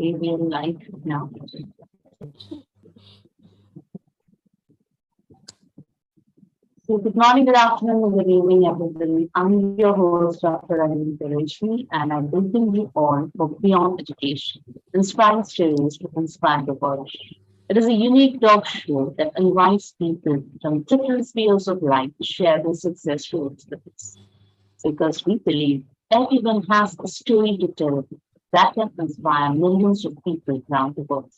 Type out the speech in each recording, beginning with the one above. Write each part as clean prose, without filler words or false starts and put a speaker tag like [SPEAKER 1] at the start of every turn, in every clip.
[SPEAKER 1] Avian life now. So good morning, good afternoon, good evening, everybody. I'm your host, Dr. Anil Tereshmi, and I welcome you all for Beyond Education, inspiring stories to inspire the world. It is a unique talk show that invites people from different spheres of life to share their success stories with us. Because we believe everyone has a story to tell that can inspire millions of people around the world.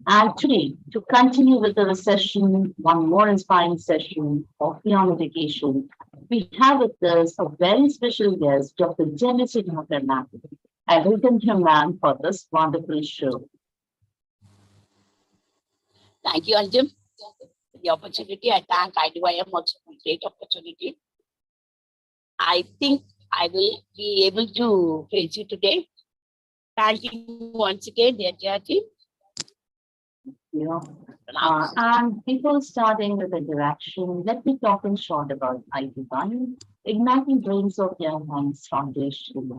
[SPEAKER 1] And today, to continue with the session, one more inspiring session of Beyond Education, we have with us a very special guest, Dr. Janice Mukherjee. I welcome you, ma'am, for this wonderful show.
[SPEAKER 2] Thank you, Anjum, for the opportunity. I thank IDYM also for great opportunity. I think I will be able to face you today. Thank you once again, the entire team.
[SPEAKER 1] You know, and before starting with the direction, let me talk in short about ID1. Igniting Dreams of Young Minds Foundation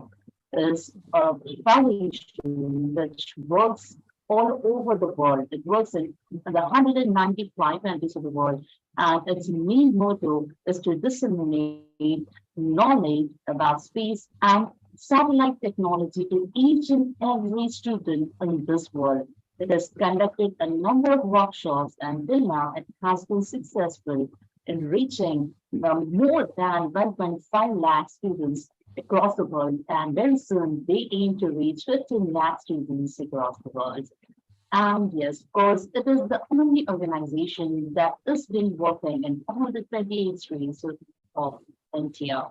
[SPEAKER 1] is a foundation which works all over the world. It works in the 195 countries of the world, and its main motto is to disseminate knowledge about space and satellite technology to each and every student in this world. It has conducted a number of workshops, and till now it has been successful in reaching more than 1.5 lakh students across the world. And very soon they aim to reach 15 lakh students across the world. And yes, of course, it is the only organization that has been working in all the 28 states of India.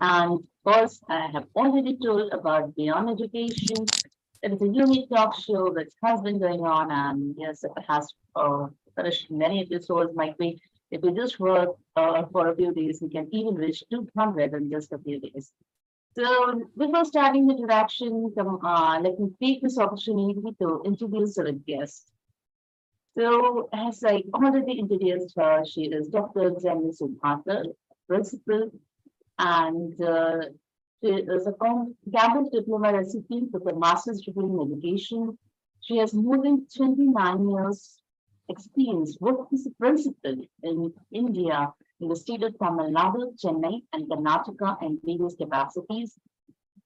[SPEAKER 1] And of course, I have already told about Beyond Education. It is a unique talk show that has been going on, and yes, it has finished many episodes. Might be if we just work for a few days, we can even reach 200 in just a few days. So before starting the introduction, let me take this opportunity to introduce our guest. So as I already introduced her, she is Dr. Jenny Subhankar, principal, and she is a campus diploma recipient with a master's degree in education. She has more than 29 years experience working as a principal in India, in the state of Tamil Nadu, Chennai, and Karnataka in various capacities.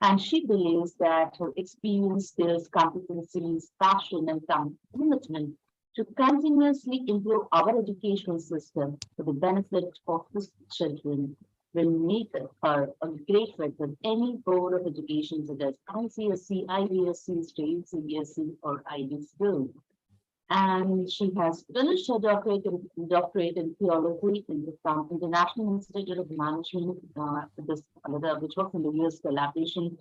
[SPEAKER 1] And she believes that her experience, skills, competencies, passion, and commitment to continuously improve our educational system for the benefit of the children will make her a great fit with any board of education such as ICSC, IBSC, State CBSC, or IB school. And she has finished her doctorate in theology from International Institute of Management, which was in the US collaboration.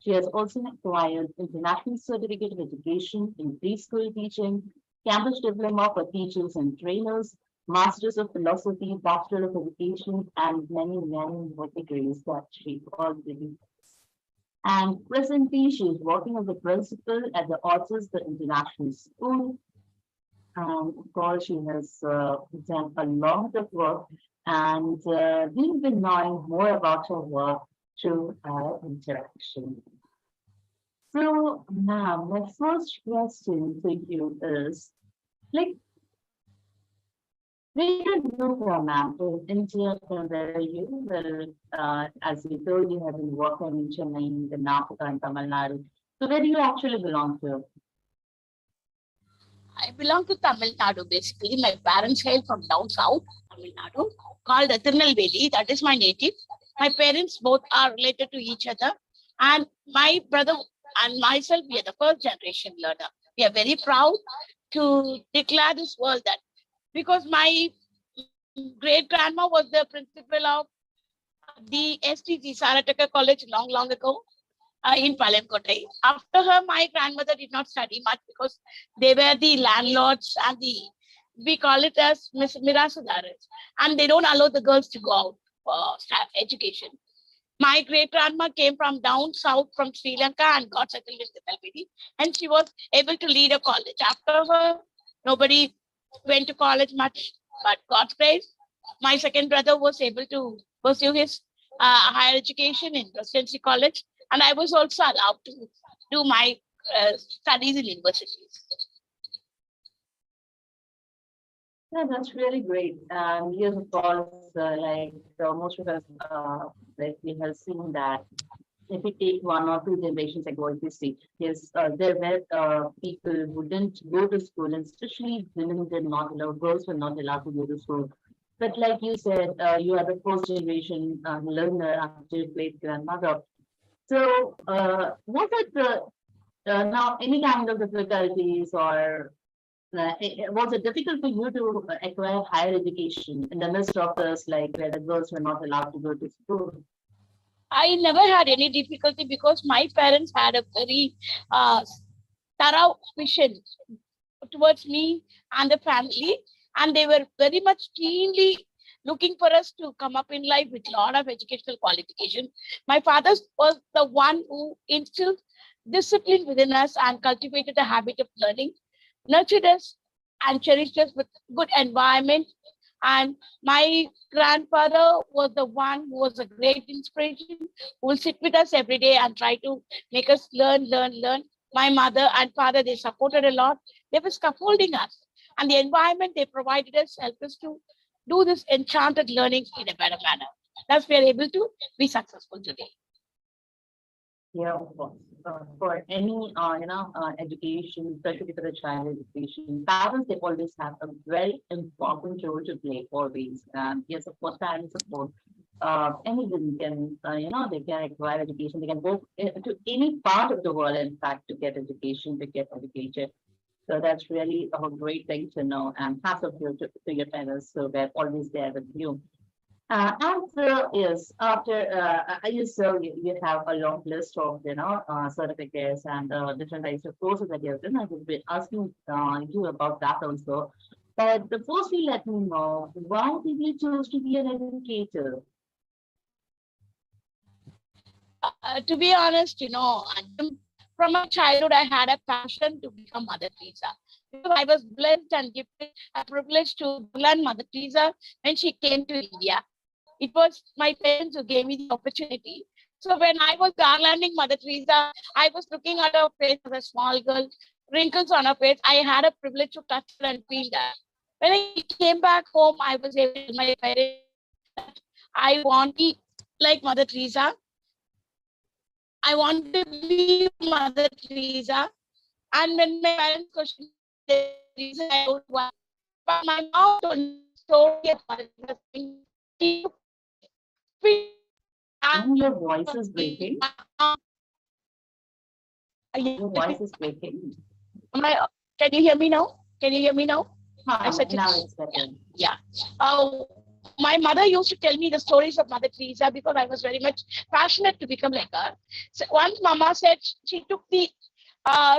[SPEAKER 1] She has also acquired International Certificate of Education in Preschool Teaching, Campus Diploma for Teachers and Trainers, Masters of Philosophy, Bachelor of Education, and many, many more degrees that she already has. And presently, she is working as a principal at the Authors the International School. Of course, she has done a lot of work, and we've been knowing more about her work through our interaction. So, now my first question to you is, like, where did you come out in India from where you well, as you told, you have been working in Chennai, in Karnataka, and Tamil Nadu. So, where do you actually belong to?
[SPEAKER 2] I belong to Tamil Nadu basically. My parents hail from down south, Tamil Nadu, called Tirunelveli. That is my native. My parents both are related to each other. And my brother and myself, we are the first generation learner. We are very proud to declare this world that because my great grandma was the principal of the STG Sarataka College long, long ago in Palemkotai. After her, my grandmother did not study much because they were the landlords and we call it as Mirasudaras. And they don't allow the girls to go out for education. My great grandma came from down south from Sri Lanka and got settled in Tirunelveli, and she was able to lead a college. After her, nobody went to college much, but God's grace, my second brother was able to pursue his higher education in Presidency College, and I was also allowed to do my studies in universities.
[SPEAKER 1] Yeah, that's really great. Yes, of course, most of us, like we have seen that if we take 1 or 2 generations ago, if you see, yes, there were people who didn't go to school, and especially women did not allow, girls were not allowed to go to school. But like you said, you are the first generation learner after your great grandmother. So, was it now any kind of difficulties or was it difficult for you to acquire higher education in the midst of this, like where the girls were not allowed to go to school?
[SPEAKER 2] I never had any difficulty because my parents had a very uh, thorough vision towards me and the family, and they were very much keenly looking for us to come up in life with a lot of educational qualification. My father was the one who instilled discipline within us and cultivated the habit of learning, nurtured us and cherished us with good environment. And my grandfather was the one who was a great inspiration, who will sit with us every day and try to make us learn. My mother and father, they supported a lot. They were scaffolding us. And the environment they provided us helped us to do this enchanted learning in a better manner. Thus, we are able to be successful today.
[SPEAKER 1] Yeah, of course. For any, education, especially for the child education, parents, they always have a very important role to play always. Yes, of course, parents support. Anyone can, they can acquire education. They can go to any part of the world, in fact, to get education, to get educated. So that's really a great thing to know. And hats off to your parents, so they're always there with you. And yes, after you have a long list of certificates and different types of courses that you have done. I will be asking you about that also. But the firstly, let me know why did you choose to be an educator?
[SPEAKER 2] To be honest, from my childhood, I had a passion to become Mother Teresa. Because I was blessed and gifted a privilege to learn Mother Teresa when she came to India. It was my parents who gave me the opportunity. So when I was garlanding Mother Teresa, I was looking at her face as a small girl, wrinkles on her face. I had a privilege to touch her and feel that. When I came back home, I was able to tell my parents that I want to be like Mother Teresa. I want to be Mother Teresa. And when my parents questioned the reason I don't want, but my mom told me the story of Mother Teresa.
[SPEAKER 1] Your voice is breaking. Your voice is breaking.
[SPEAKER 2] Can you hear me now? Can you hear me now?
[SPEAKER 1] Now it's better.
[SPEAKER 2] Yeah. My mother used to tell me the stories of Mother Teresa because I was very much passionate to become like her. So once Mama said she took the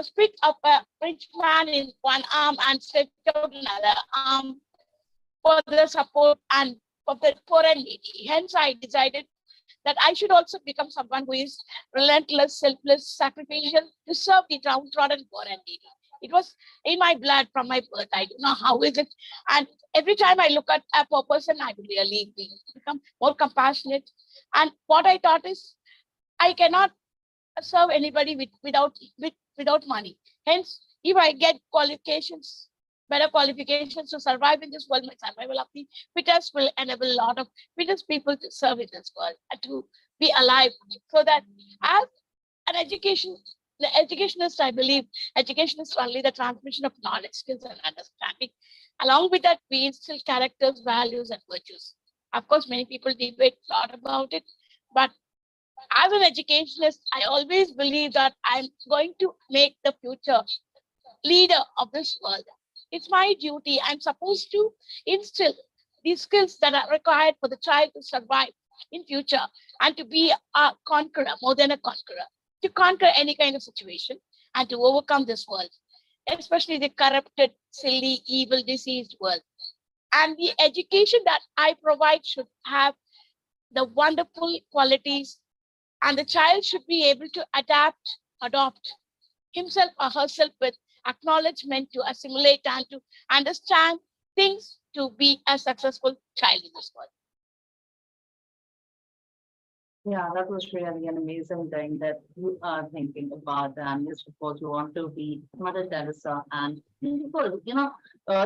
[SPEAKER 2] spit of a rich man in one arm and stretched out another arm for the support and of the poor and needy. Hence, I decided that I should also become someone who is relentless, selfless, sacrificial to serve the downtrodden, poor and needy. It was in my blood from my birth. I don't know how is it. And every time I look at a poor person, I will really become more compassionate. And what I thought is I cannot serve anybody without money. Hence, if I get qualifications, better qualifications to survive in this world, my survival of the fittest will enable a lot of fittest people to serve in this world and to be alive. So that as an education, the educationist, I believe, education is only the transmission of knowledge, skills, and understanding. Along with that, we instill characters, values, and virtues. Of course, many people debate a lot about it, but as an educationist, I always believe that I'm going to make the future leader of this world. It's my duty. I'm supposed to instill these skills that are required for the child to survive in future and to be a conqueror, more than a conqueror, to conquer any kind of situation and to overcome this world, especially the corrupted, silly, evil, diseased world. And the education that I provide should have the wonderful qualities, and the child should be able to adopt himself or herself with acknowledgement to assimilate and to understand things to be a successful child in this world.
[SPEAKER 1] Yeah, that was really an amazing thing that you are thinking about. And yes, of course, you want to be Mother Teresa. And because,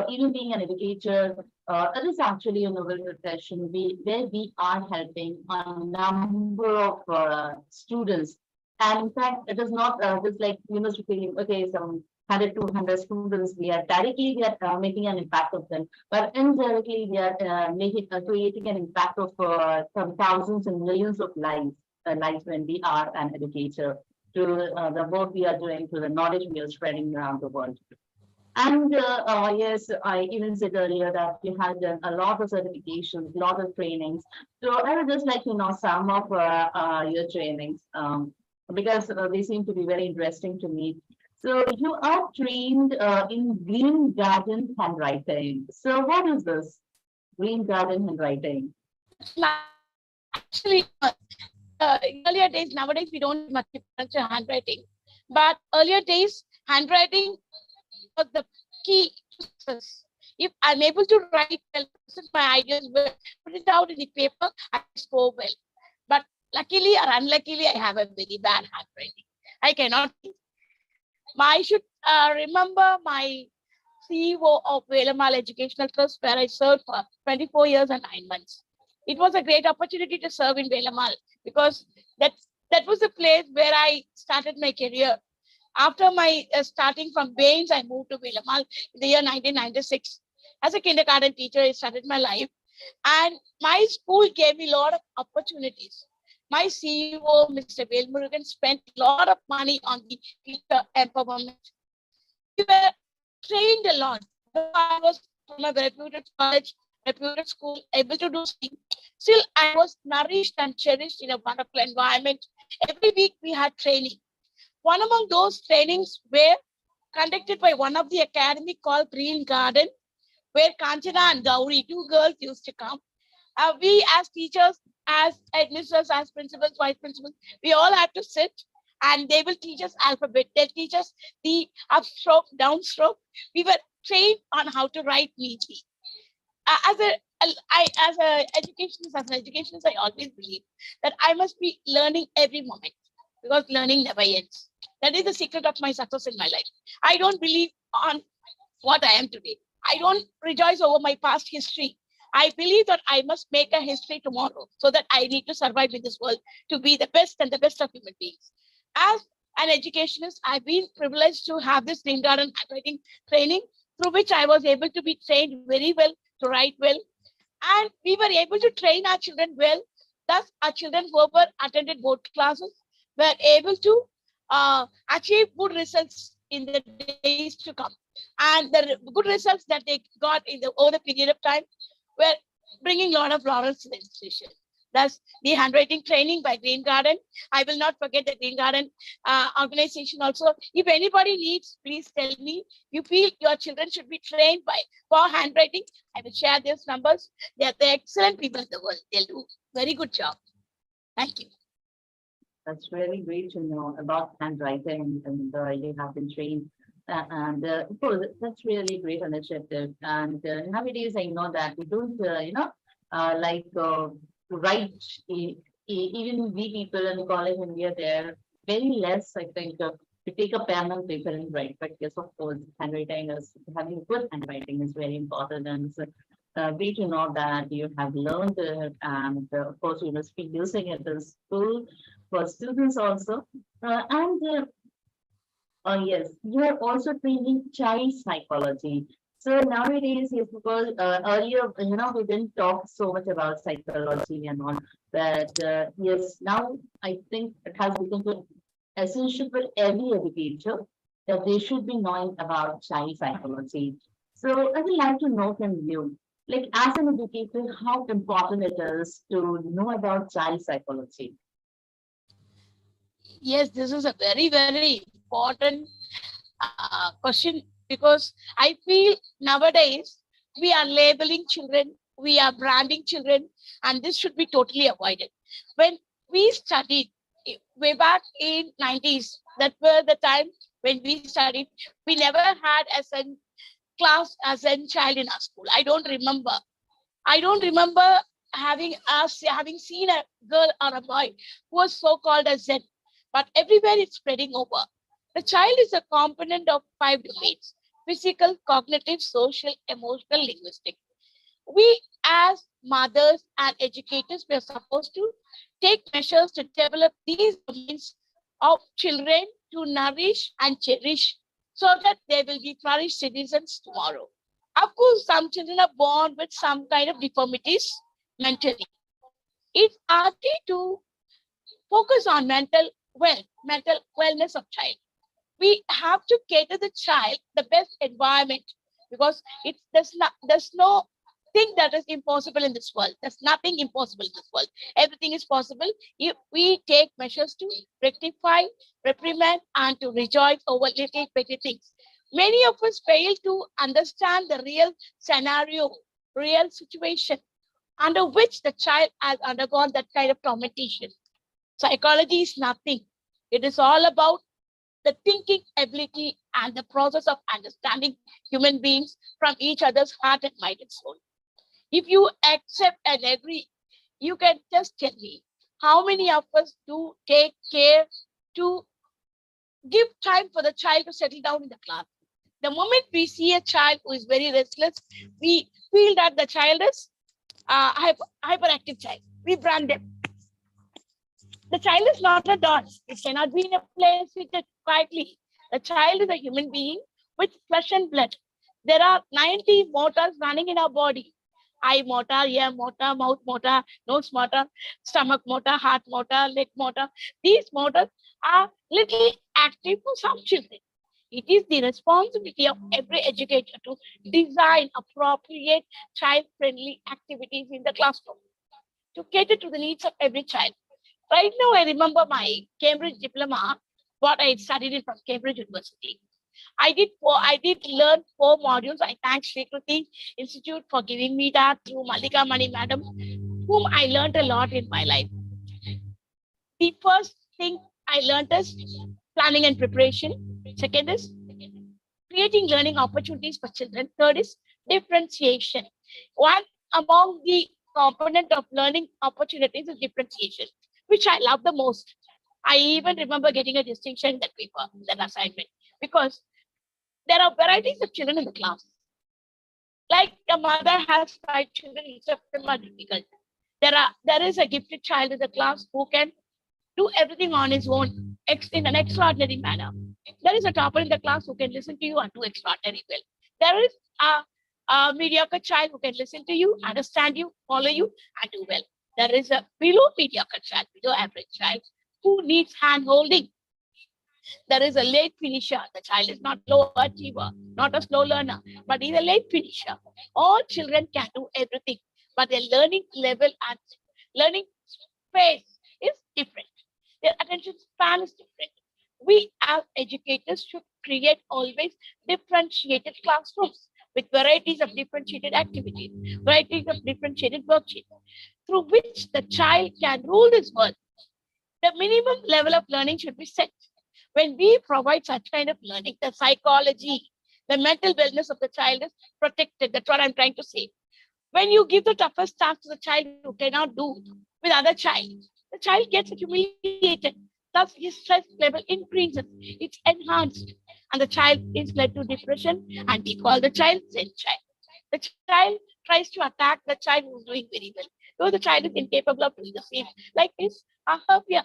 [SPEAKER 1] even being an educator, it is actually a noble profession where we are helping a number of students. And in fact, it is not just like, feeling, okay, some 100, 200 students, we are making an impact of them. But indirectly, we are creating an impact of some thousands and millions of lives when we are an educator to the work we are doing, to the knowledge we are spreading around the world. And yes, I even said earlier that you had done a lot of certifications, a lot of trainings. So I would just like to know some of your trainings because they seem to be very interesting to me. So you are trained in Green Garden handwriting. So what is this Green Garden handwriting?
[SPEAKER 2] Actually, earlier days, nowadays we don't much difference in handwriting, but earlier days, handwriting was the key to success. If I'm able to write well, present my ideas well, put it out in the paper, I score well. But luckily or unluckily, I have a very bad handwriting. I cannot. I should remember my CEO of Velamal Educational Trust, where I served for 24 years and 9 months. It was a great opportunity to serve in Velamal because that was the place where I started my career. After my starting from Baines, I moved to Velamal in the year 1996. As a kindergarten teacher, I started my life. And my school gave me a lot of opportunities. My CEO, Mr. Velmurugan, spent a lot of money on the teacher empowerment. We were trained a lot. Though I was from a reputed college, reputed school, able to do something. Still, I was nourished and cherished in a wonderful environment. Every week we had training. One among those trainings were conducted by one of the academy called Green Garden, where Kanchana and Gauri, two girls, used to come. We as teachers, as administrators, as principals, vice principals, we all had to sit and they will teach us alphabet. They'll teach us the upstroke, downstroke. We were trained on how to write neatly. As an educationist, I always believe that I must be learning every moment because learning never ends. That is the secret of my success in my life. I don't believe on what I am today. I don't rejoice over my past history. I believe that I must make a history tomorrow so that I need to survive in this world to be the best and the best of human beings. As an educationist, I've been privileged to have this Green Garden handwriting training through which I was able to be trained very well to write well. And we were able to train our children well. Thus, our children who were attended board classes were able to achieve good results in the days to come. And the good results that they got over the period of time were bringing a lot of laurels to the institution. Thus, the handwriting training by Green Garden. I will not forget the Green Garden organization also. If anybody needs, please tell me. You feel your children should be trained for handwriting, I will share these numbers. They are the excellent people in the world. They'll do very good job. Thank you.
[SPEAKER 1] That's really great to know about handwriting and you have been trained. And of course, that's really great initiative. And nowadays, I know that we don't, like write, even we people in college when we are there, very less, I think, to take a pen and paper and write. But yes, of course, having good handwriting is very important. And so, great to know that you have learned it. And of course, you must be using it in school for students also. Yes, you are also training child psychology. So nowadays, yes, because earlier, we didn't talk so much about psychology and all, but yes, now I think it has become essential for every educator that they should be knowing about child psychology. So I would like to know from you, like as an educator, how important it is to know about child psychology.
[SPEAKER 2] Yes, this is a very, very important question because I feel nowadays we are labeling children, we are branding children, and this should be totally avoided. When we studied way back in 90s, that were the time when we studied, we never had as a class as a child in our school. I don't remember having seen a girl or a boy who was so called as Zen, but everywhere it's spreading over. The child is a component of 5 domains: physical, cognitive, social, emotional, linguistic. We as mothers and educators, we are supposed to take measures to develop these domains of children to nourish and cherish so that they will be flourished citizens tomorrow. Of course, some children are born with some kind of deformities mentally. It's our duty to focus on mental wellness of child. We have to cater the child the best environment, because there's no thing that is impossible in this world. There's nothing impossible in this world. Everything is possible if we take measures to rectify, reprimand, and to rejoice over little petty things. Many of us fail to understand the real scenario, real situation under which the child has undergone that kind of tormentation. Psychology is nothing. It is all about the thinking ability and the process of understanding human beings from each other's heart and mind and soul. If you accept and agree, you can just tell me how many of us do take care to give time for the child to settle down in the class. The moment we see a child who is very restless, we feel that the child is hyperactive child. We brand them. The child is not a doll. It cannot be in a place seated quietly. The child is a human being with flesh and blood. There are 90 motors running in our body: eye motor, ear motor, mouth motor, nose motor, stomach motor, heart motor, leg motor. These motors are little active for some children. It is the responsibility of every educator to design appropriate child-friendly activities in the classroom to cater to the needs of every child. Right now, I remember my Cambridge diploma, what I studied it from Cambridge University. I did learn 4 modules. I thank Srikruti Institute for giving me that through Malika Mani Madam, whom I learned a lot in my life. The first thing I learned is planning and preparation. Second is creating learning opportunities for children. Third is differentiation. One among the component of learning opportunities is differentiation, which I love the most. I even remember getting a distinction in that paper, that assignment, because there are varieties of children in the class. Like a mother has 5 children, each of them are difficult. There is a gifted child in the class who can do everything on his own in an extraordinary manner. There is a topper in the class who can listen to you and do extraordinary well. There is a mediocre child who can listen to you, understand you, follow you, and do well. There is a below mediocre child, below average child, who needs hand holding. There is a late finisher. The child is not low achiever, not a slow learner, but he's a late finisher. All children can do everything, but their learning level and learning pace is different. Their attention span is different. We as educators should create always differentiated classrooms with varieties of differentiated activities, varieties of differentiated worksheets, through which the child can rule this world. The minimum level of learning should be set. When we provide such kind of learning, the psychology, the mental wellness of the child is protected. That's what I'm trying to say. When you give the toughest task to the child who cannot do with other child, the child gets humiliated. Thus, his stress level increases. It's enhanced. And the child is led to depression, and we call the child Zen child. The child tries to attack the child who's doing very well, though the child is incapable of doing the same, like his or her peer.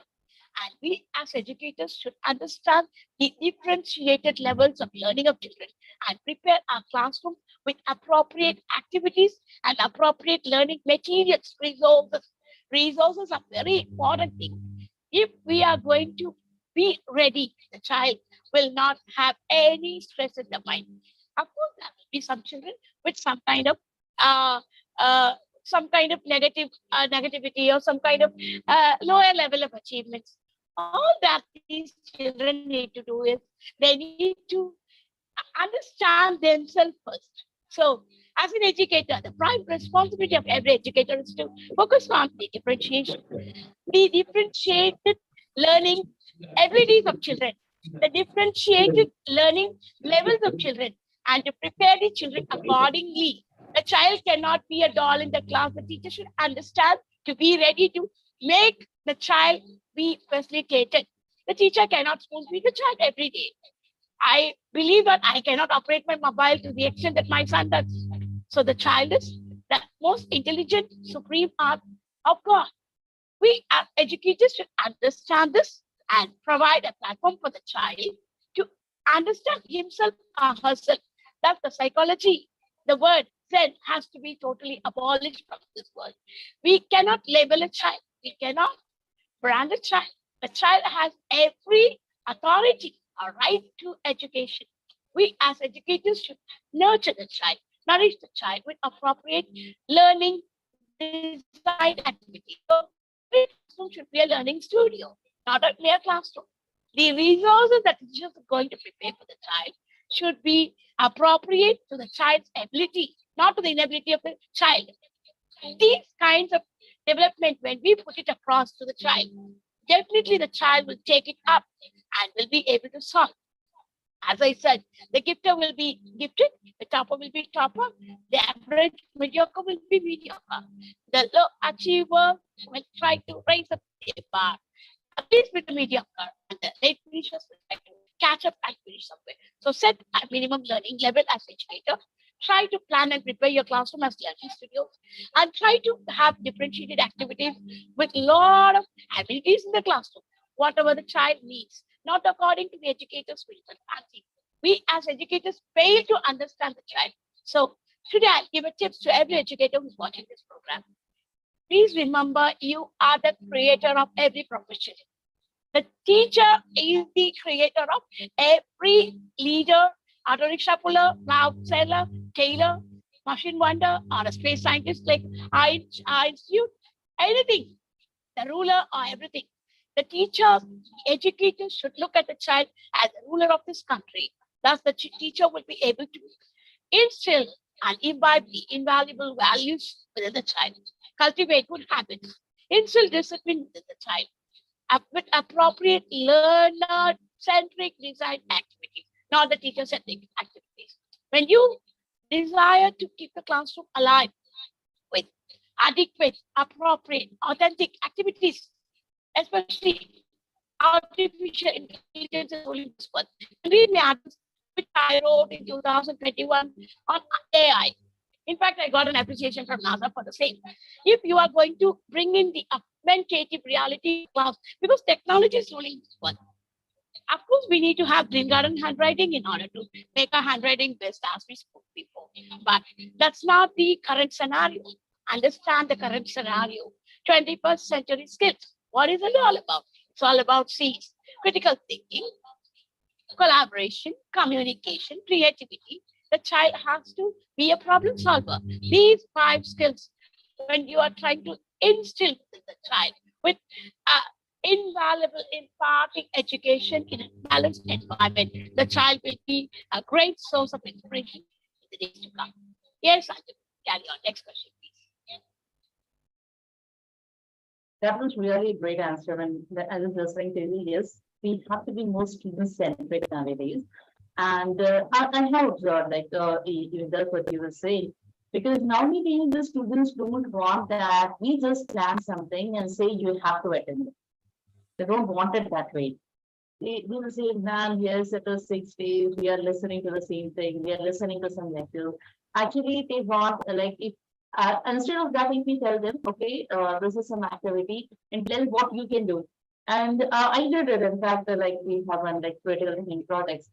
[SPEAKER 2] And we as educators should understand the differentiated levels of learning of children and prepare our classroom with appropriate activities and appropriate learning materials, resources. Resources are very important thing. If we are going to be ready, the child will not have any stress in the mind. Of course, there will be some children with uh, some kind of negativity or some kind of lower level of achievements. All that these children need to do is they need to understand themselves first. So, as an educator, the prime responsibility of every educator is to focus on the differentiation, the differentiated learning abilities of children, the differentiated learning levels of children, and to prepare the children accordingly A child cannot be a doll in the class. The teacher should understand to be ready to make the child be facilitated. The teacher cannot spoon feed the child every day. I believe that I cannot operate my mobile to the extent that my son does. So the child is the most intelligent, supreme art of God. We as educators should understand this and provide a platform for the child to understand himself or herself. That's the psychology. The word Zen has to be totally abolished from this world. We cannot label a child. We cannot brand a child. The child has every authority or right to education. We as educators should nurture the child, nourish the child with appropriate learning design activity. So every classroom should be a learning studio, not a clear classroom. The resources that teachers are going to prepare for the child should be appropriate to the child's ability, not to the inability of the child. These kinds of development, when we put it across to the child, definitely the child will take it up and will be able to solve. As I said, the gifter will be gifted, the topper will be topper, the average mediocre will be mediocre. The low achiever will try to raise up the bar, at least with the mediocre, and the late finishers will try to catch up and finish somewhere. So set a minimum learning level as educator. Try to plan and prepare your classroom as learning studios, and try to have differentiated activities with a lot of amenities in the classroom, whatever the child needs, not according to the educator's wishes and fancy. We as educators fail to understand the child. So today I'll give a tips to every educator who's watching this program. Please remember, you are the creator of every profession. The teacher is the creator of every leader, auto rickshaw puller, cloud seller, tailor, machine wonder, or a space scientist like Institute, anything, the ruler or everything. The teachers, the educators should look at the child as the ruler of this country. Thus, the teacher will be able to instill and imbibe the invaluable values within the child, cultivate good habits, instill discipline within the child, with appropriate learner-centric design activities, not the teacher-centric activities. When you desire to keep the classroom alive with adequate, appropriate, authentic activities, especially artificial intelligence is only this one. Read me articles which I wrote in 2021 on AI. In fact, I got an appreciation from NASA for the same. If you are going to bring in the augmentative reality class, because technology is ruling this one. Of course, we need to have green garden handwriting in order to make our handwriting best, as we spoke before. But that's not the current scenario. Understand the current scenario. 21st century skills. What is it all about? It's all about C's: critical thinking, collaboration, communication, creativity. The child has to be a problem solver. These 5 skills, when you are trying to instill in the child with invaluable imparting education in a balanced environment, the child will be a great source of inspiration in the days to come. Yes, Sanjay, carry on. Next question, please.
[SPEAKER 1] That was really a great answer. And as I was listening to you, yes, we have to be more student-centric nowadays. And I have observed, like, even that's what you were saying, because nowadays the students don't want that we just plan something and say you have to attend it. They don't want it that way. They will say, man, yes, it is 6 days, we are listening to the same thing, we are listening to some lecture. Actually, they want, like, if instead of that, if we tell them, okay, this is some activity, and tell what you can do. And I did it. In fact, like we have one like critical thinking projects,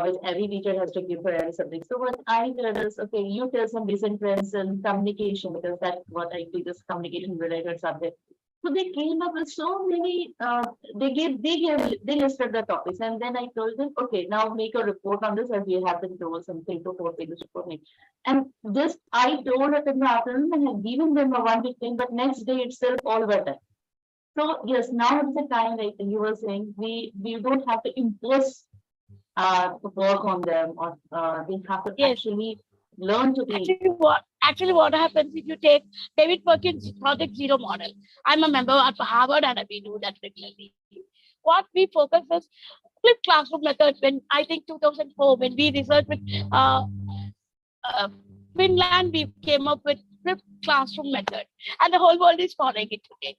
[SPEAKER 1] which every teacher has to give for every subject. So what I did is, okay, you tell some recent trends in communication, because that's what I teach is communication related subject. So they came up with so many. They listed the topics, and then I told them, okay, now make a report on this, as we have been told some 3 to 4 pages report. And this I told it in the afternoon, and had given them a 1 week thing, but next day itself all were done. So yes, now is the time, like you were saying, we don't have to impose work on them, or they have to
[SPEAKER 2] Yes.
[SPEAKER 1] actually learn to be.
[SPEAKER 2] Actually what happens if you take David Perkins' Project Zero model? I'm a member at Harvard and we do that regularly. What we focus is flipped classroom method. When I think 2004, when we researched with Finland, we came up with flipped classroom method, and the whole world is following it today.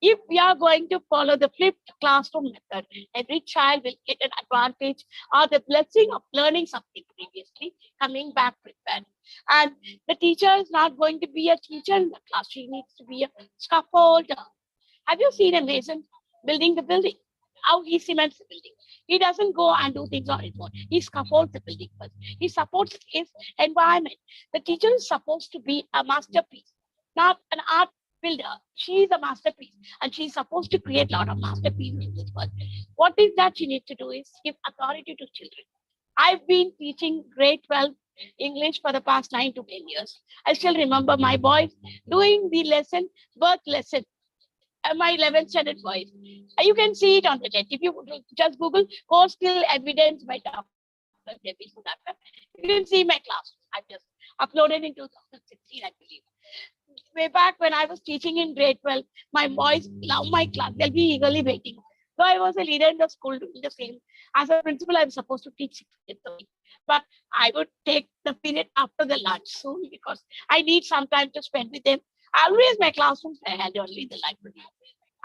[SPEAKER 2] If we are going to follow the flipped classroom method, every child will get an advantage or the blessing of learning something previously, coming back prepared. And the teacher is not going to be a teacher in the class; she needs to be a scaffolder. Have you seen a mason building the building? How he cements the building. He doesn't go and do things on his own. He scaffolds the building first. He supports his environment. The teacher is supposed to be a masterpiece, not an art builder. She is a masterpiece and she's supposed to create a lot of masterpieces in this world. What is that she needs to do is give authority to children. I've been teaching grade 12 English for the past 9 to 10 years. I still remember my boys doing the lesson, birth lesson, my 11th standard voice. You can see it on the net. If you just Google core skill evidence by Dr. Debbie Sudhakar, you can see my class. I just uploaded in 2016, I believe. Way back when I was teaching in grade 12, my boys love my class. They'll be eagerly waiting. So I was a leader in the school doing the same. As a principal, I was supposed to teach 6 days a week. But I would take the period after the lunch soon because I need some time to spend with them. Always my classrooms, I had only the library.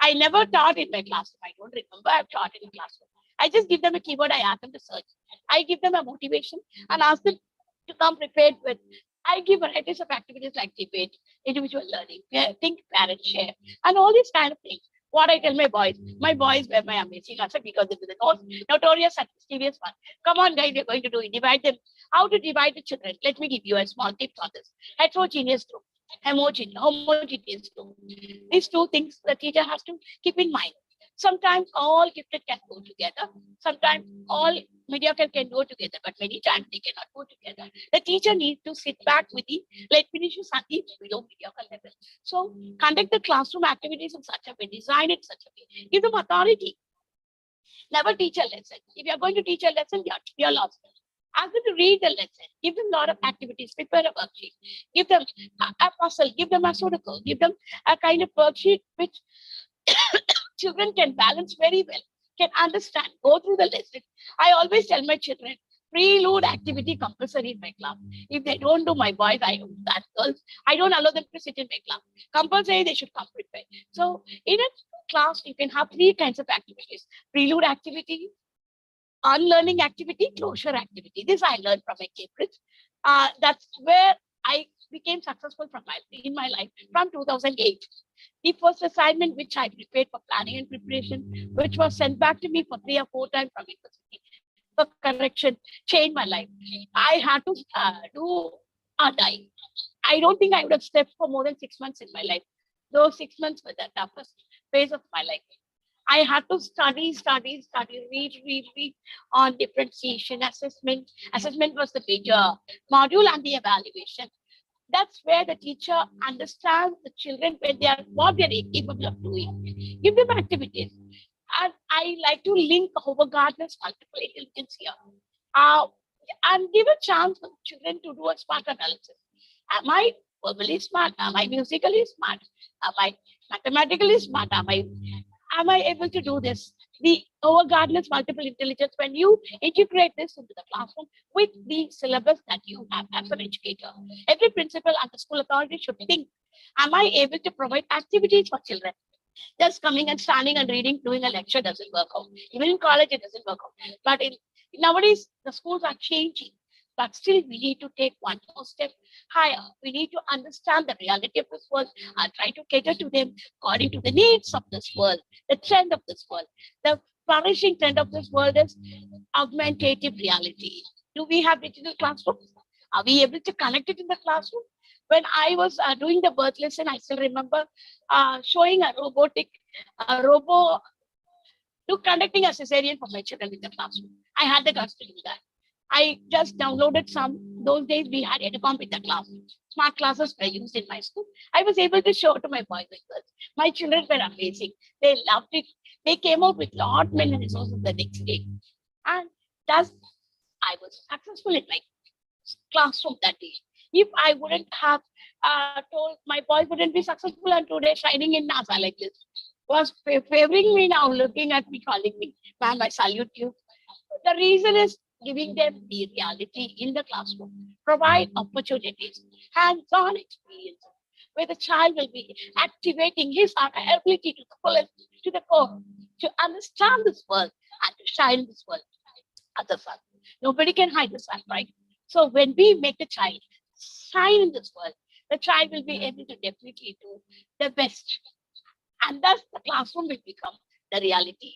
[SPEAKER 2] I never taught in my classroom. I don't remember I've taught in a classroom. I just give them a keyboard, I ask them to search. I give them a motivation and ask them to come prepared with. I give varieties of activities like debate, individual learning, think, parent, share, and all these kind of things. What I tell my boys were my amazing answer because this is the most notorious and mysterious one. Come on, guys, we're going to do it. Divide them. How to divide the children? Let me give you a small tip on this. Heterogeneous group, homogeneous group. These two things the teacher has to keep in mind. Sometimes all gifted can go together. Sometimes all mediocre can go together, but many times they cannot go together. The teacher needs to sit back with the let finish Sandeep below mediocre level. So conduct the classroom activities in such a way, design it in such a way, give them authority. Never teach a lesson. If you're going to teach a lesson, you're lost. Ask them to read the lesson. Give them a lot of activities. Prepare a worksheet. Give them a puzzle. Give them a Sudoku. Give them a kind of worksheet which children can balance very well, can understand, go through the lesson. I always tell my children, prelude activity compulsory in my class. If they don't do, my boys, that girls, I don't allow them to sit in my class. Compulsory, they should come prepared. So in a class, you can have 3 kinds of activities: prelude activity, unlearning activity, closure activity. This I learned from my Cambridge. That's where I became successful in my life from 2008. The first assignment which I prepared for planning and preparation, which was sent back to me for 3 or 4 times from university for correction, changed my life. I had to do or die. I don't think I would have slept for more than 6 months in my life. Those 6 months were the toughest phase of my life. I had to study, read on differentiation, assessment. Assessment was the major module and the evaluation. That's where the teacher understands the children when they are what they are capable of doing. Give them activities. And I like to link Howard Gardner's multiple intelligence here. And give a chance for children to do a SMART analysis. Am I verbally smart? Am I musically smart? Am I mathematically smart? Am I able to do this? The Howard Gardner's multiple intelligence, when you integrate this into the classroom with the syllabus that you have as an educator, every principal and the school authority should think, am I able to provide activities for children? Just coming and standing and reading, doing a lecture doesn't work out. Even in college, it doesn't work out. But nowadays, the schools are changing. But still, we need to take one more step higher. We need to understand the reality of this world and try to cater to them according to the needs of this world, the trend of this world. The flourishing trend of this world is augmentative reality. Do we have digital classrooms? Are we able to connect it in the classroom? When I was doing the birth lesson, I still remember showing a robo to conducting a cesarean for my children in the classroom. I had the guts to do that. I just downloaded some. Those days we had EduComp in the class. Smart classes were used in my school. I was able to show to my boys and girls. My children were amazing. They loved it. They came out with lot many resources the next day. And thus, I was successful in my classroom that day. If I wouldn't have told, my boys wouldn't be successful and today shining in NASA like this. Was favoring me now, looking at me, calling me, ma'am, I salute you. The reason is giving them the reality in the classroom, provide opportunities, hands-on experience, where the child will be activating his or her ability to the fullest, to the core, to understand this world and to shine this world as the sun. Nobody can hide the sun, right? So when we make the child shine in this world, the child will be able to definitely do the best. And thus the classroom will become the reality.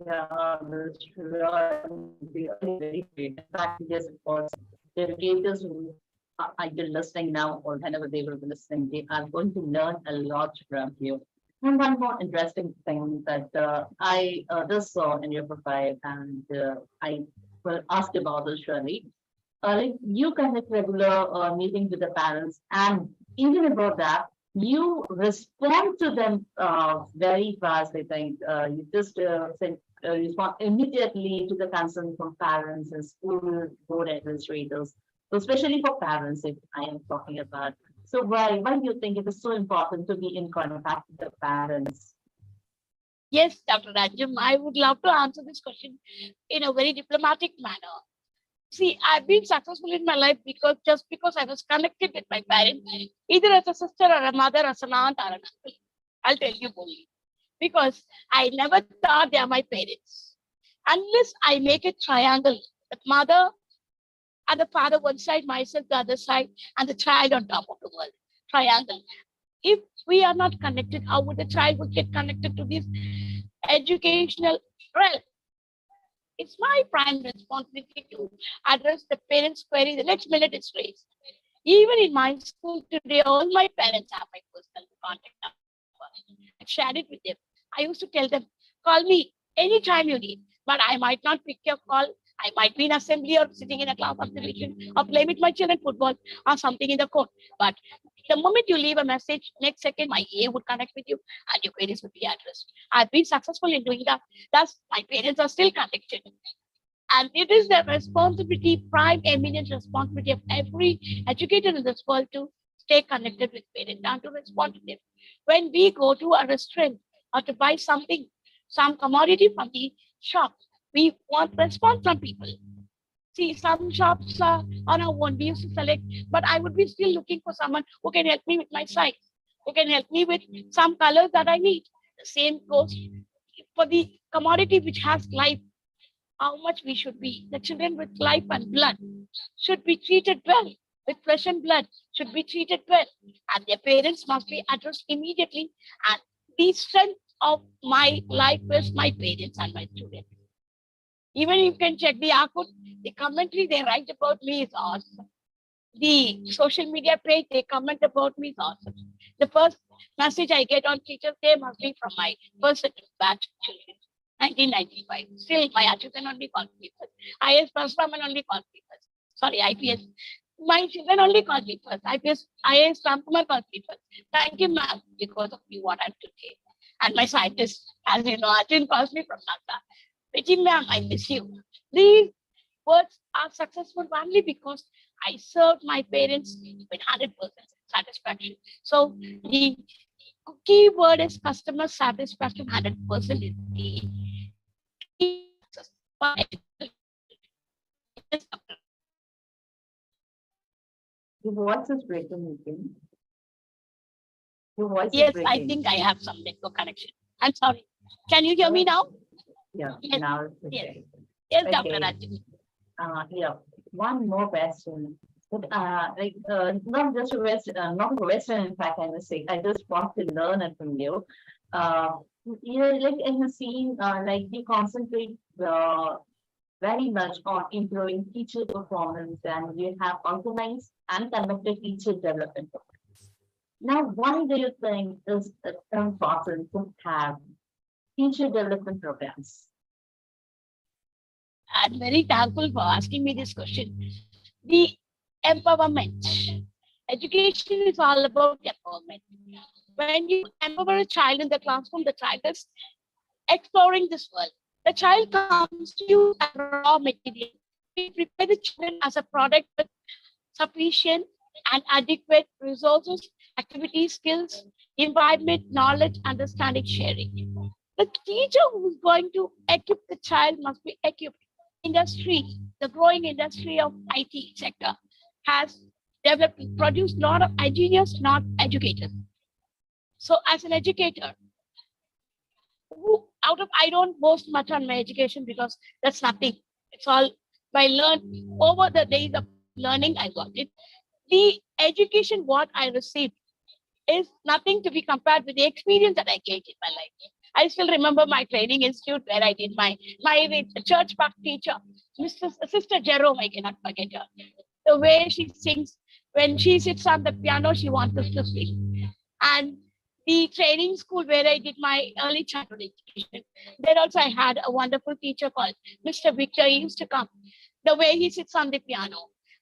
[SPEAKER 1] Yeah, that's really very great. In fact, yes, of course, the educators who are either listening now or whenever they will be listening, they are going to learn a lot from you. And one more interesting thing that I just saw in your profile, and I will ask about this surely. Like you conduct regular meetings with the parents, and even about that, you respond to them very fast. I think you just respond immediately to the concern from parents and school board administrators, so especially for parents. If I am talking about, so why do you think it is so important to be in contact with the parents?
[SPEAKER 2] Yes, Dr. Ranjam, I would love to answer this question in a very diplomatic manner. See, I've been successful in my life because I was connected with my parents, either as a sister or a mother, as an aunt or an uncle. I'll tell you boldly. Because I never thought they are my parents. Unless I make a triangle, the mother and the father one side, myself the other side, and the child on top of the world. Triangle. If we are not connected, how would the child would get connected to this educational realm? It's my prime responsibility to address the parents' query the next minute it's raised. Even in my school today, all my parents have my personal contact number. I've shared it with them. I used to tell them, call me anytime you need, but I might not pick your call. I might be in assembly or sitting in a class observation or play with my children football or something in the court. But the moment you leave a message, next second my EA would connect with you and your queries would be addressed. I've been successful in doing that. Thus, my parents are still connected. And it is the responsibility, prime eminent responsibility of every educator in this world to stay connected with parents and to respond to them. When we go to a restaurant or to buy something, some commodity from the shop, we want response from people. See, some shops are on our own, we used to select, but I would be still looking for someone who can help me with my size, who can help me with some colors that I need. The same goes for the commodity which has life, how much we should be. The children with life and blood should be treated well, with flesh and blood should be treated well, and their parents must be addressed immediately. And the strength of my life is my parents and my students. Even you can check the Yakut, the commentary they write about me is awesome. The social media page they comment about me is awesome. The first message I get on Teachers' Day must be from my first batch children. 1995. Still, my children only call me first. IS first Raman only call me first. Sorry, IPS. My children only call me first. IS Ramkumar called me first. Thank you, ma'am, because of you, what I'm today. And my scientist, as you know, Arjun calls me from NASA. Betty, ma'am, I miss you. These words are successful only because I served my parents with 100% satisfaction. So the key word is customer satisfaction. 100% is the key success.
[SPEAKER 1] Your voice is breaking again. Your voice is
[SPEAKER 2] Yes, I
[SPEAKER 1] breaking.
[SPEAKER 2] think I have some network connection. I'm sorry. Can you hear me now?
[SPEAKER 1] Yeah,
[SPEAKER 2] Yes.
[SPEAKER 1] now it's
[SPEAKER 2] Yes.
[SPEAKER 1] okay.
[SPEAKER 2] Yes,
[SPEAKER 1] Okay.
[SPEAKER 2] Dr. Rajini.
[SPEAKER 1] Yeah, one more question. But, not just a question, not a question, in fact, I must say, I just want to learn it from you. Like in the scene, like you concentrate very much on improving teacher performance, and you have organized and conducted teacher development programs. Now, why do you think is it important to have teacher development programs?
[SPEAKER 2] I'm very thankful for asking me this question. The empowerment. Education is all about empowerment. When you empower a child in the classroom, the child is exploring this world. The child comes to you as raw material. We prepare the children as a product with sufficient and adequate resources, activity skills, environment, knowledge, understanding, sharing. The teacher who's going to equip the child must be equipped. Industry, the growing industry of IT sector has developed, produced a lot of engineers, not educators. So as an educator, I don't boast much on my education because that's nothing. It's all by learn over the days of learning, I got it. The education what I received is nothing to be compared with the experience that I gained in my life. I still remember my training institute where I did my church park teacher, Sister Jerome, I cannot forget her. The way she sings, when she sits on the piano, she wants us to sing. And the training school where I did my early childhood education, there also I had a wonderful teacher called Mr. Victor. He used to come. The way he sits on the piano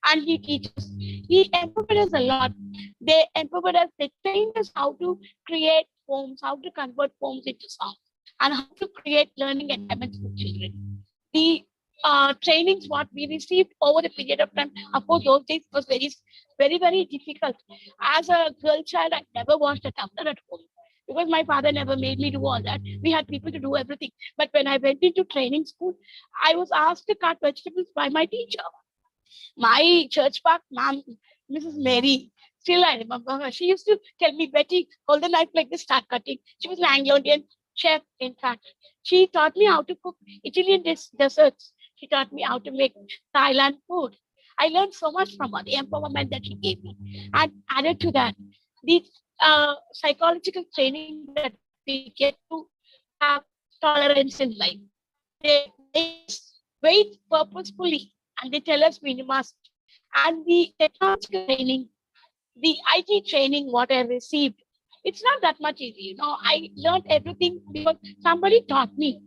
[SPEAKER 2] and he teaches, he empowered us a lot. They empowered us, they trained us how to create poems, how to convert poems into songs, and how to create learning environments for children. The trainings what we received over the period of time, of course, those days was very difficult. As a girl child, I never washed a tumbler at home because my father never made me do all that. We had people to do everything. But when I went into training school, I was asked to cut vegetables by my teacher. My church park mom, Mrs. Mary, still I remember her. She used to tell me, Betty, hold the knife like this, start cutting. She was an Anglo-Indian chef, in fact. She taught me how to cook Italian desserts. She taught me how to make Thailand food. I learned so much from her, the empowerment that she gave me. And added to that, the psychological training that we get to have tolerance in life. They make us wait purposefully and they tell us we must. And the technological training, the IT training, what I received, it's not that much easy. I learned everything because somebody taught me.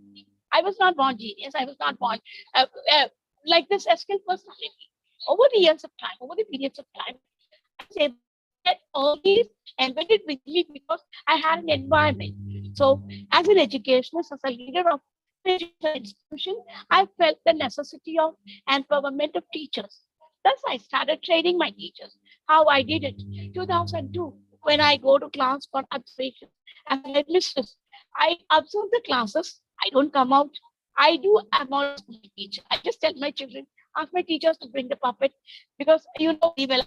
[SPEAKER 2] I was not born genius. I was not born uh, uh, like this skilled personality. Over the years of time, over the periods of time, I was able to get all these embedded with me because I had an environment. So, as an educationist, as a leader of an educational institution, I felt the necessity of empowerment of teachers. Thus, I started training my teachers. How I did it. 2002, when I go to class for observation as an headmistress, I observe the classes. I don't come out. I do acknowledge my teacher. I just tell my children, ask my teachers to bring the puppet because we will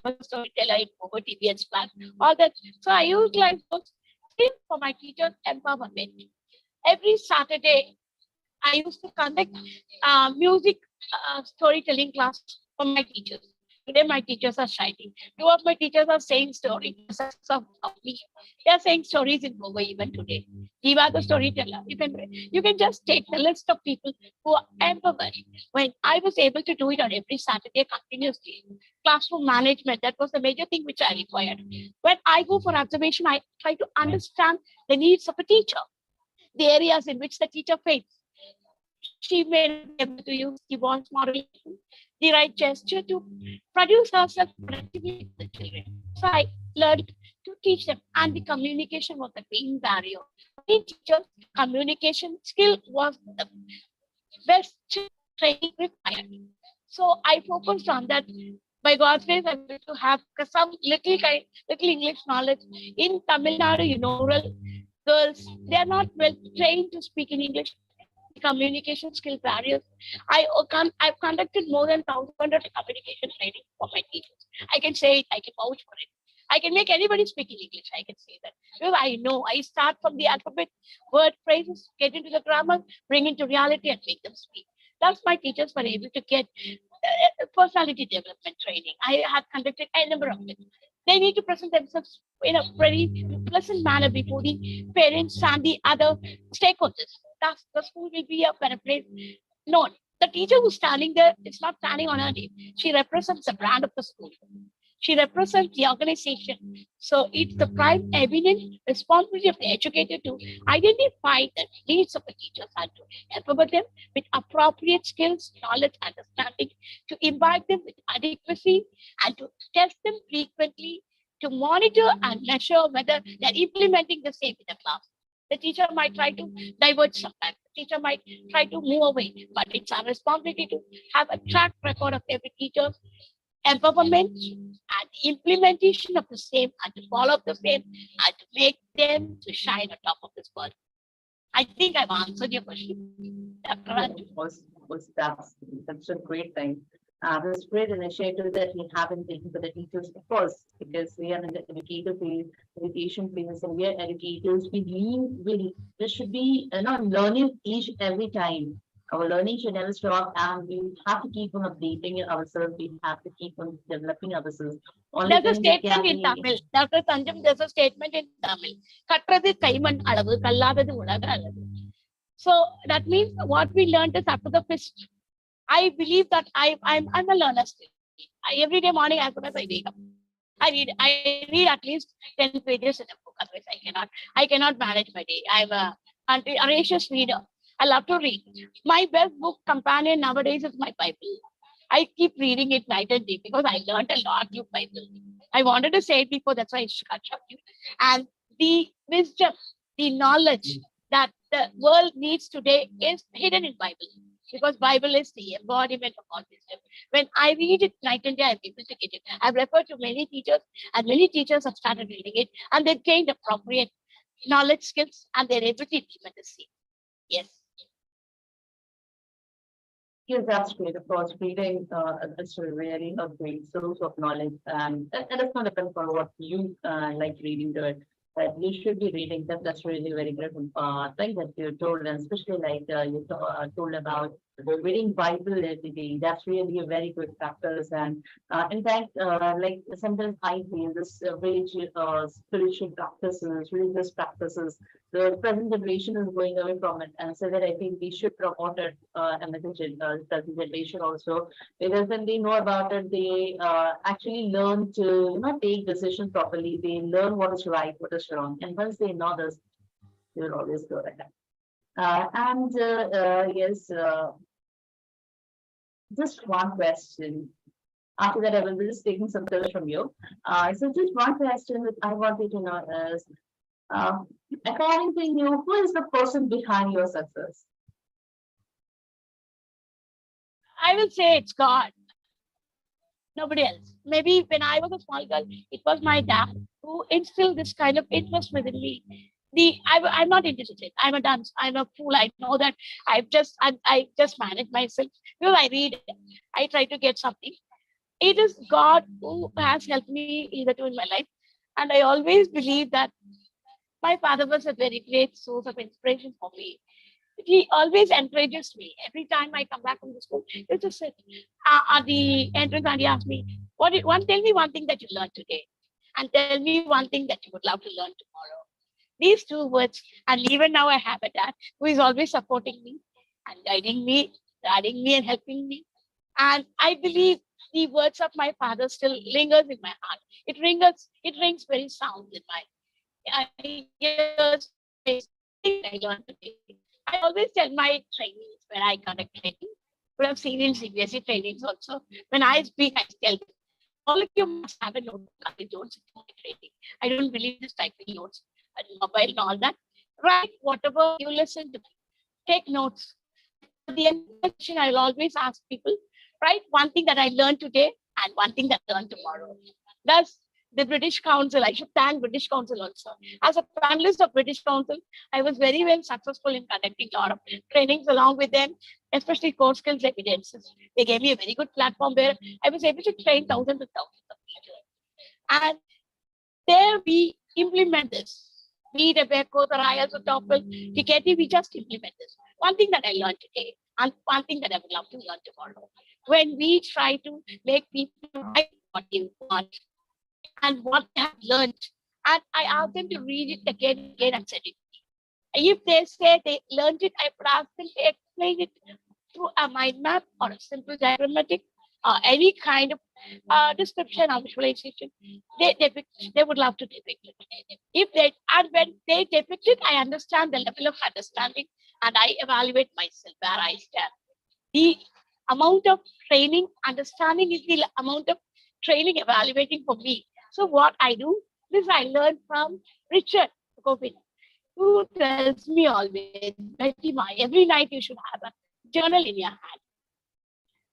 [SPEAKER 2] have a storyteller in over TV and class, all that. So I utilize those skills for my teachers' empowerment. Every Saturday, I used to conduct music storytelling class for my teachers. Today, my teachers are shining. Two of my teachers are saying stories of me. They are saying stories in Goa even today. Jiva, the storyteller. You can just take the list of people who are empowered. When I was able to do it on every Saturday continuously, classroom management, that was the major thing which I required. When I go for observation, I try to understand the needs of a teacher, the areas in which the teacher fails. She may not be able to use the voice modulation, the right gesture to produce herself productively with the children. So I learned to teach them, and the communication was the main barrier. In teachers, communication skill was the best training required. So I focused on that. By God's grace, I'm going to have some little English knowledge. In Tamil Nadu, rural girls, they are not well trained to speak in English. Communication skill barriers. I've conducted more than 1,000 communication training for my teachers. I can say it, I can vouch for it. I can make anybody speak in English. I can say that. Because I know I start from the alphabet, word, phrases, get into the grammar, bring into reality and make them speak. Thus, my teachers were able to get personality development training. I had conducted a number of it. They need to present themselves in a very pleasant manner before the parents and the other stakeholders. Thus, the school will be a better place. No, the teacher who's standing there is not standing on her name. She represents the brand of the school. She represents the organization. So it's the prime eminent responsibility of the educator to identify the needs of the teachers and to empower them with appropriate skills, knowledge, understanding, to imbibe them with adequacy and to test them frequently, to monitor and measure whether they're implementing the same in the class. The teacher might try to divert sometimes. The teacher might try to move away, but it's our responsibility to have a track record of every teacher's empowerment and implementation of the same and to follow up the same and to make them to shine on top of this world. I think I've answered your question, Dr. Raju.
[SPEAKER 1] That's a great thing. This great initiative that we haven't taken for the teachers, of course, because we are in the educator field, education field, and we are educators. We should be not learning each every time. Our learning should never stop, and we have to keep on updating ourselves. We have to keep on developing ourselves. Only
[SPEAKER 2] There's a
[SPEAKER 1] then we can
[SPEAKER 2] statement in
[SPEAKER 1] be.
[SPEAKER 2] Tamil. Dr. Tanjam, there's a statement in Tamil. கற்றது கைமண் அளவு, கல்லாதது உலக அளவு. So that means what we learned is up to the fist. I believe that I'm a learner still. Every day morning as soon as I wake up, I read at least 10 pages in a book. Otherwise, I cannot manage my day. I'm a voracious reader. I love to read. My best book companion nowadays is my Bible. I keep reading it night and day because I learned a lot through Bible. I wanted to say it before, that's why I cut short you. And the wisdom, the knowledge that the world needs today is hidden in Bible. Because Bible is the embodiment of all wisdom. When I read it night and day, I'm able to get it. I've referred to many teachers, and many teachers have started reading it, and they've gained appropriate knowledge, skills, and they're able to implement the same. Yes.
[SPEAKER 1] Yes, that's great. Of course, reading is really a great source of knowledge, and it's not depend on what you like reading to it. But you should be reading that. That's really very good thing that you told, and especially like told about reading Bible every day. That's really a very good practice. And in fact, like sometimes I feel this spiritual practices, religious practices, the present generation is going away from it, and so that I think we should promote it and the present generation also, because when they know about it, they actually learn to take decisions properly. They learn what is right, what is wrong, and once they know this, they will always go ahead. Yes, just one question. After that, I will be just taking some questions from you. So just one question that I wanted to know is, according to you, who is the person behind your success?
[SPEAKER 2] I will say it's God. Nobody else. Maybe when I was a small girl, it was my dad who instilled this kind of interest within me. I'm not intelligent. I'm a dunce. I'm a fool. I know that. I just manage myself because I read. I try to get something. It is God who has helped me hitherto in my life, and I always believe that my father was a very great source of inspiration for me. He always encourages me. Every time I come back from the school, he just said, at the entrance, and he asked me, tell me one thing that you learned today, and tell me one thing that you would love to learn tomorrow. These two words, and even now I have a dad who is always supporting me and guiding me, and helping me. And I believe the words of my father still lingers in my heart. It rings very sound in my ears. I learned today. I always tell my trainees when I conduct training, but I've seen in CBSE trainings also. When I speak, I tell them, all of you must have a notebook. I don't sit in my training. I don't believe this typing notes and mobile and all that. Write whatever you listen to. Take notes. At the end of the session, I'll always ask people, write one thing that I learned today and one thing that I learned tomorrow. Thus, the British Council, I should thank British Council also. As a panelist of British Council, I was very well successful in conducting a lot of trainings along with them, especially core skills evidences. They gave me a very good platform where I was able to train thousands and thousands of teachers. And there we implement this. Be it a Becos or IELTS or TOEFL, TKT, we just implement this. One thing that I learned today and one thing that I would love to learn tomorrow. When we try to make people write what they want, and what they have learned. And I asked them to read it again and again and said it. If they say they learned it, I would ask them to explain it through a mind map or a simple diagrammatic or any kind of description or visualization. They would love to depict it. And when they depict it, I understand the level of understanding and I evaluate myself where I stand. The amount of training, understanding is the amount of training evaluating for me. So what I do is I learn from Richard Corbin, who tells me always, Betty, every night you should have a journal in your hand.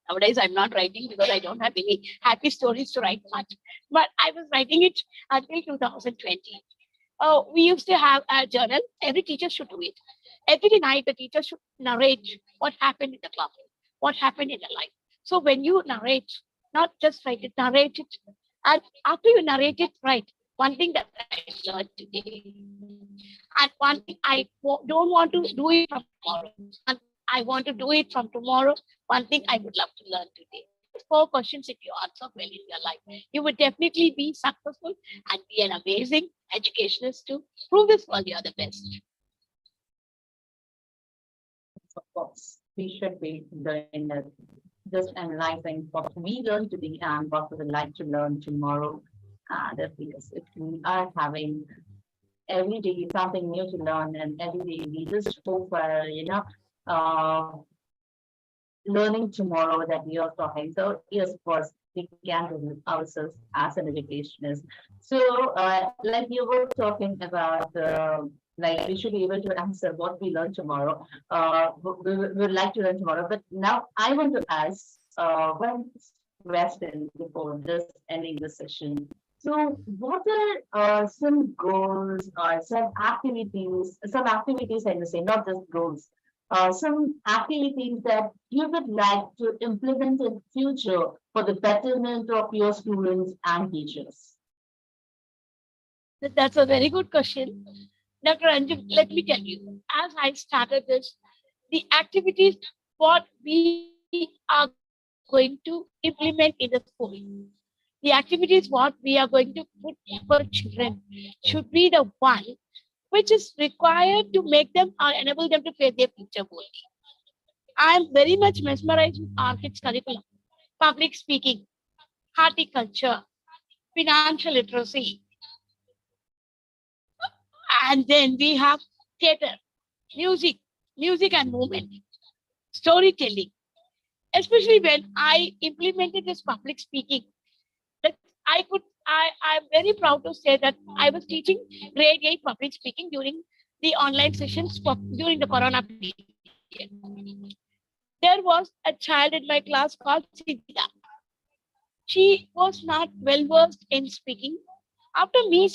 [SPEAKER 2] Nowadays, I'm not writing because I don't have any happy stories to write much. But I was writing it until 2020. We used to have a journal. Every teacher should do it. Every night, the teacher should narrate what happened in the class, what happened in the life. So when you narrate, not just write it, narrate it. And after you narrate it, right, one thing that I learned today, and one thing don't want to do it from tomorrow. And I want to do it from tomorrow. One thing I would love to learn today. 4 questions, if you answer well in your life, you would definitely be successful and be an amazing educationist to prove this world you are the best.
[SPEAKER 1] Of course, we should be doing that. Just analyzing what we learn today and what we would like to learn tomorrow. That because if we are having every day something new to learn, and every day we just hope for, uh, learning tomorrow that we are talking. So yes, of course, we can do ourselves as an educationist. So like you were talking about, like we should be able to answer what we learn tomorrow. We would like to learn tomorrow, but now I want to ask one question before just ending the session. So, what are some goals or some activities I would say, not just goals, some activities that you would like to implement in future for the betterment of your students and teachers?
[SPEAKER 2] That's a very good question. Dr. Anju, let me tell you, as I started this, the activities what we are going to implement in the school, the activities what we are going to put for children should be the one which is required to make them or enable them to face their future boldly. I am very much mesmerized with ARCID's curriculum, public speaking, horticulture, financial literacy, and then we have theater, music, music and movement, storytelling. Especially when I implemented this public speaking, that I'm very proud to say that I was teaching grade 8 public speaking during the online sessions during the Corona period. There was a child in my class called Siddha. She was not well versed in speaking. After me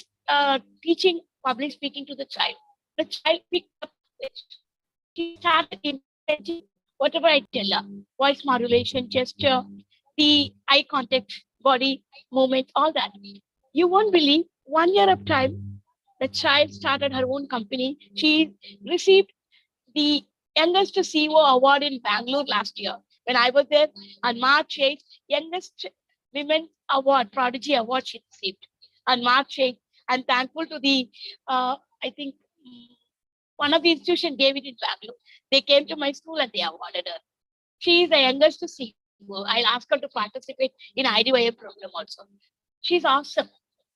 [SPEAKER 2] teaching public speaking to the child picked up English. She started implementing whatever I tell her, voice modulation, gesture, the eye contact, body movement, all that. You won't believe 1 year of time, the child started her own company. She received the youngest CEO award in Bangalore last year. When I was there on March 8th, youngest women award, Prodigy Award she received on March 8th. I'm thankful to the, I think, one of the institutions gave it in Bangalore. They came to my school and they awarded her. She is the youngest CEO. I'll ask her to participate in IDYM program also. She's awesome.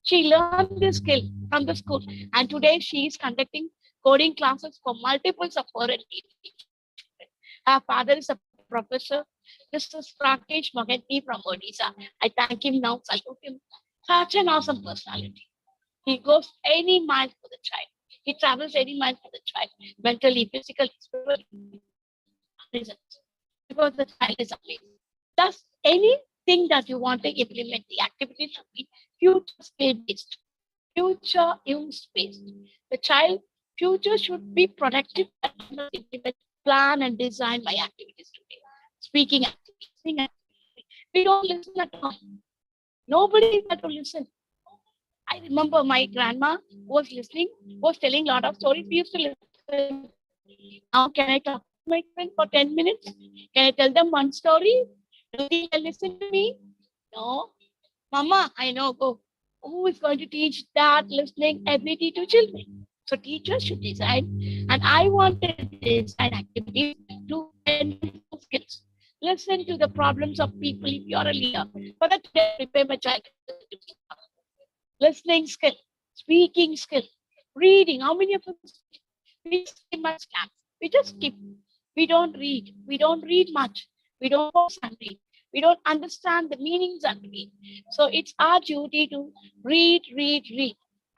[SPEAKER 2] She learned this skill from the school, and today she is conducting coding classes for multiples of foreign children. Her father is a professor. This is Rakesh Mohanty from Odisha. I thank him now, salute him. Such an awesome personality. He goes any mile for the child. He travels any mile for the child, mentally, physically, spiritually. Because the child is amazing. Thus, anything that you want to implement, the activity should be future based, future use based. The child future should be productive and implement, plan and design my activities today. Speaking activities, listening activities. We don't listen at all. Nobody is there to listen. I remember my grandma was listening, was telling a lot of stories. We used to listen. Now, can I talk to my friend for 10 minutes? Can I tell them one story? Do they listen to me? No. Mama, I know, go. Who is going to teach that listening ability to children? So teachers should design, and I want to design activities to enhance skills. Listen to the problems of people if you're a leader. For that, prepare my child. Listening skill, speaking skill, reading. How many of us we skip much camp? We just skip. We don't read. We don't read much. We don't focus on read. We don't understand the meanings of read. So it's our duty to read,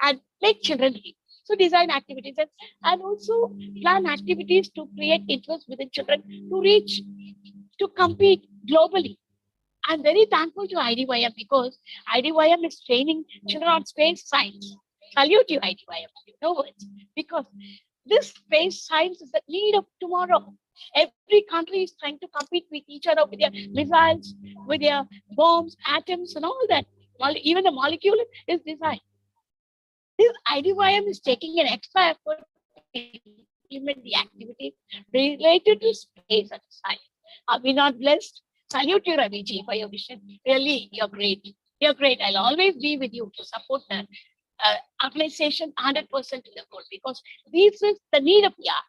[SPEAKER 2] and make children read. So design activities and also plan activities to create interest within children to reach, to compete globally. I'm very thankful to IDYM because IDYM is training children on space science. Salute you, IDYM. No words. Because This space science is the need of tomorrow. Every country is trying to compete with each other with their missiles, with their bombs, atoms, and all that. Even the molecule is designed. This IDYM is taking an extra effort to implement the activities related to space and science. Are we not blessed? Salute you, Raviji, for your vision. Really, you're great. You're great. I'll always be with you to support the organization 100% to the goal, because this is the need of the hour.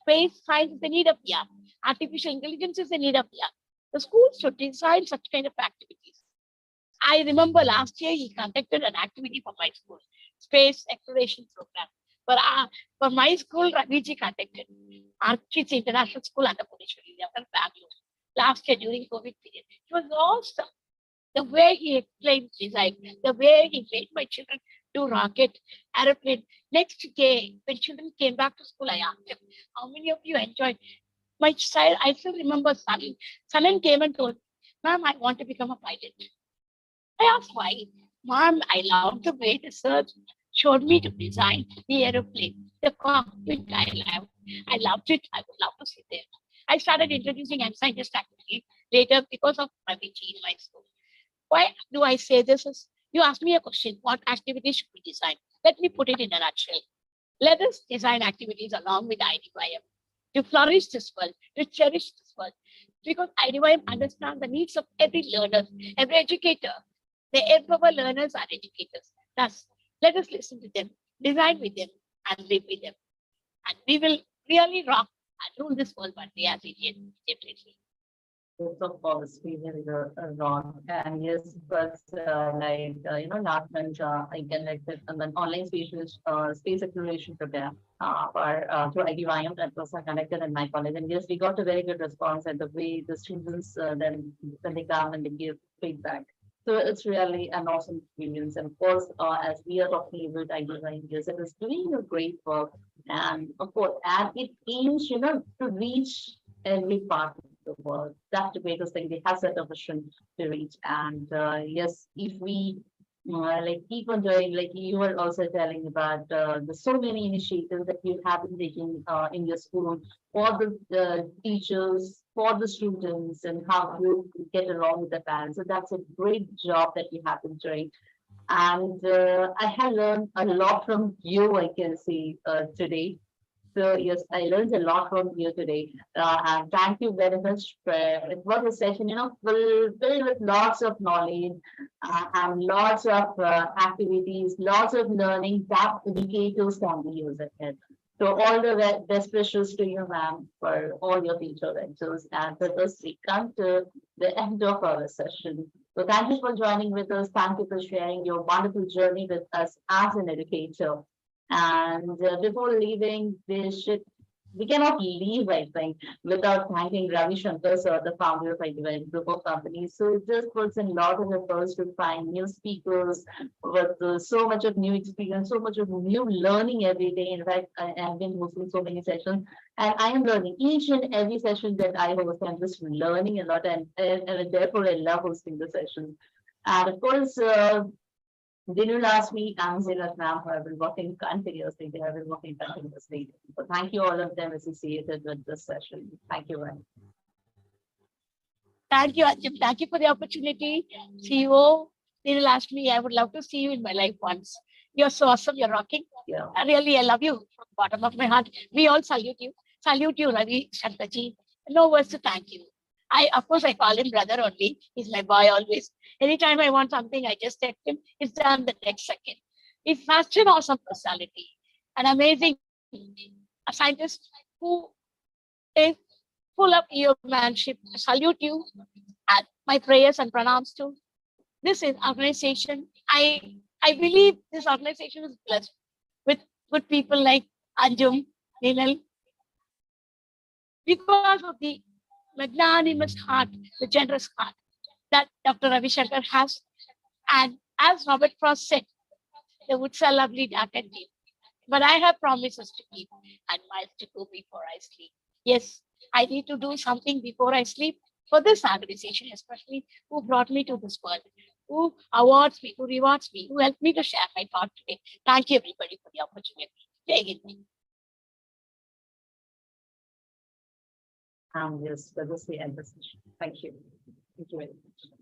[SPEAKER 2] Space science is the need of the hour. Artificial intelligence is the need of the hour. The schools should design such kind of activities. I remember last year he conducted an activity for my school, space exploration program. For my school, Raviji conducted Archit's International School under Purishwari, Bangalore. Last year during COVID period. It was awesome. The way he explained design, the way he made my children do rocket, aeroplane. Next day, when children came back to school, I asked him, how many of you enjoyed? My child, I still remember Sanan. Sanan came and told, Ma'am, I want to become a pilot. I asked why. Mom, I love the way the sir showed me to design the aeroplane, the cockpit I loved it. I would love to sit there. I started introducing M scientist activity later because of my PG in my school. Why do I say this? You asked me a question, what activities should we design? Let me put it in a nutshell. Let us design activities along with IDYM to flourish this world, to cherish this world. Because IDYM understands the needs of every learner, every educator. The end of our learners are educators. Thus, let us listen to them, design with them, and live with them. And we will really rock and rule this world one day as Indians, definitely.
[SPEAKER 1] Yes, of course, we will wrong. And yes, but last month, I conducted an online space exploration program through IDYM that was conducted in my college. And yes, we got a very good response at the way the students then when they come and they give feedback. So it's really an awesome experience. And of course, as we are talking about IDYM, yes, it is doing a great work. And of course, and it aims, to reach every part of the world. That's the greatest thing. They have set a vision to reach. And yes, if we keep on doing, like you were also telling about the so many initiatives that you have been taking in your school for the teachers, for the students, and how you get along with the parents. So that's a great job that you have been doing. And I have learned a lot from you, I can see today. So yes, I learned a lot from you today. And thank you very much. It was a session, filled with lots of knowledge and lots of activities, lots of learning that educators can be used ahead. So all the best wishes to you, ma'am, for all your future ventures. And with this, we come to the end of our session. So thank you for joining with us. Thank you for sharing your wonderful journey with us as an educator. And before leaving, we cannot leave, I think, without thanking Ravi Shankar, sir, the founder of IDYM Group of Companies. So it just puts in a lot of efforts to find new speakers with so much of new experience, so much of new learning every day. In fact, I have been hosting so many sessions, and I am learning each and every session that I host. I'm just learning a lot, and therefore I love hosting the sessions. And of course, didn't last week, Angela Ram, who have been working continuously. They have been working continuously. So thank you all of them associated with this session. Thank you very much.
[SPEAKER 2] Thank you, Anjum. Thank you for the opportunity. CEO, they will ask me, I would love to see you in my life once. You're so awesome. You're rocking.
[SPEAKER 1] Yeah.
[SPEAKER 2] Really, I love you from the bottom of my heart. We all salute you. Salute you, Ravi Shankarji. No words to thank you. Of course, I call him brother only. He's my boy always. Anytime I want something, I just text him. It's done the next second. He's such an awesome personality, an amazing a scientist who is full of humanship. I salute you and my prayers and pranams to this is organization. I believe this organization is blessed with good people like Anjum, Nilal, because of the magnanimous heart, the generous heart that Dr. Ravi Shankar has. And as Robert Frost said, the woods are lovely, dark and deep. But I have promises to keep and miles to go before I sleep. Yes, I need to do something before I sleep for this organization, especially who brought me to this world, who awards me, who rewards me, who helped me to share my thought today. Thank you, everybody, for the opportunity. Jai Hind.
[SPEAKER 1] And yes, that is the end of the session. Thank you. Thank you very much.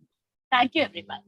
[SPEAKER 2] Thank you, everyone.